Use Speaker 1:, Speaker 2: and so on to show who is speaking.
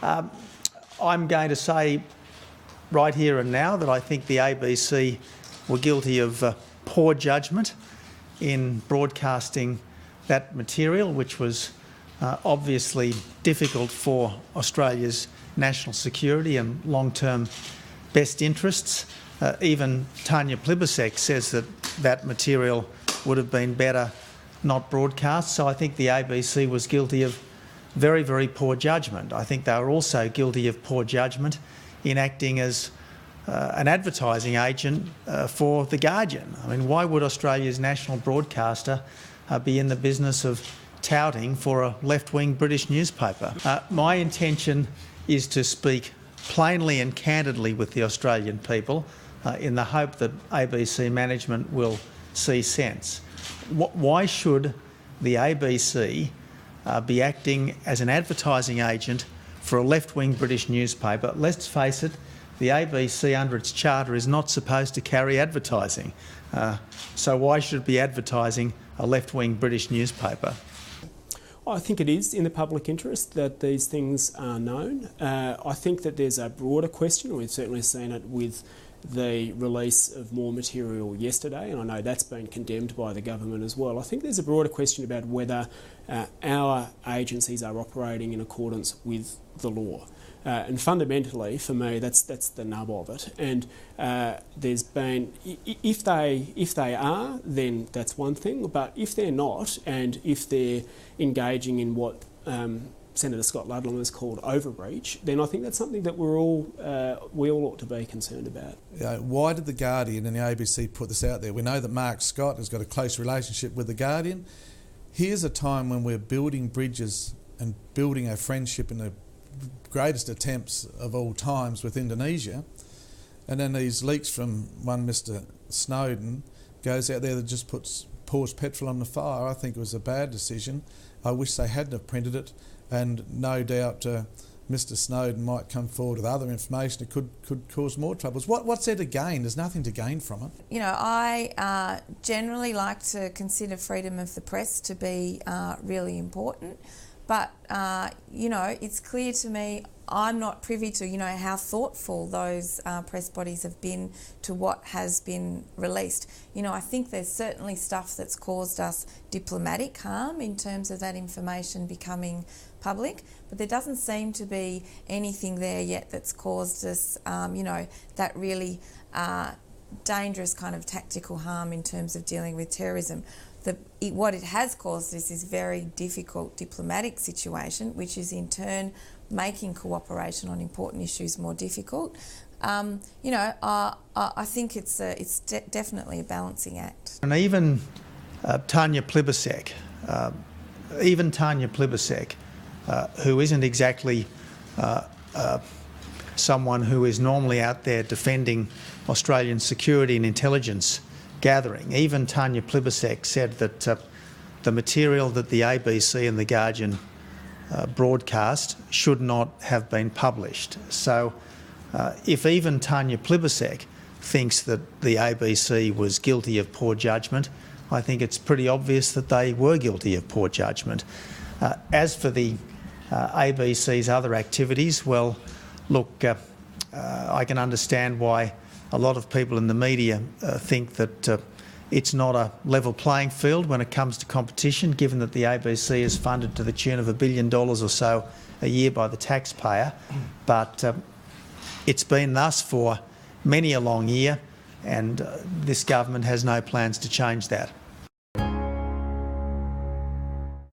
Speaker 1: I'm going to say right here and now that I think the ABC were guilty of poor judgment in broadcasting that material, which was obviously difficult for Australia's national security and long-term best interests. Even Tanya Plibersek says that that material would have been better not broadcast. So I think the ABC was guilty of very, very poor judgment. I think they were also guilty of poor judgment in acting as an advertising agent for The Guardian. I mean, why would Australia's national broadcaster be in the business of touting for a left-wing British newspaper? My intention is to speak plainly and candidly with the Australian people in the hope that ABC management will see sense. Why should the ABC be acting as an advertising agent for a left-wing British newspaper? Let's face it, the ABC under its charter is not supposed to carry advertising. So why should it be advertising a left-wing British newspaper?
Speaker 2: I think it is in the public interest that these things are known. I think that there's a broader question, and we've certainly seen it with the release of more material yesterday, and I know that's been condemned by the government as well. I think there's a broader question about whether our agencies are operating in accordance with the law. And fundamentally, for me, that's the nub of it. And there's been, if they are, then that's one thing. But if they're not, and if they're engaging in what Senator Scott Ludlam has called overreach, then I think that's something that we all ought to be concerned about.
Speaker 3: Why did The Guardian and the ABC put this out there? We know that Mark Scott has got a close relationship with The Guardian. Here's a time when we're building bridges and building a friendship in the greatest attempts of all times with Indonesia, and then these leaks from one Mr Snowden goes out there that just pours petrol on the fire. I think it was a bad decision. I wish they hadn't have printed it, and no doubt Mr Snowden might come forward with other information that could cause more troubles. What's there to gain? There's nothing to gain from it.
Speaker 4: You know, I generally like to consider freedom of the press to be really important. But, you know, it's clear to me, I'm not privy to, you know, how thoughtful those press bodies have been to what has been released. You know, I think there's certainly stuff that's caused us diplomatic harm in terms of that information becoming public, but there doesn't seem to be anything there yet that's caused us, you know, that really dangerous kind of tactical harm in terms of dealing with terrorism. What it has caused us is very difficult diplomatic situation, which is in turn making cooperation on important issues more difficult. You know, I think it's definitely a balancing act.
Speaker 1: And even Tanya Plibersek, who isn't exactly someone who is normally out there defending Australian security and intelligence gathering, even Tanya Plibersek said that the material that the ABC and The Guardian broadcast should not have been published. So if even Tanya Plibersek thinks that the ABC was guilty of poor judgment, I think it's pretty obvious that they were guilty of poor judgment. As for the ABC's other activities, well, look, I can understand why a lot of people in the media think that it's not a level playing field when it comes to competition, given that the ABC is funded to the tune of $1 billion or so a year by the taxpayer. But it's been thus for many a long year, and this government has no plans to change that.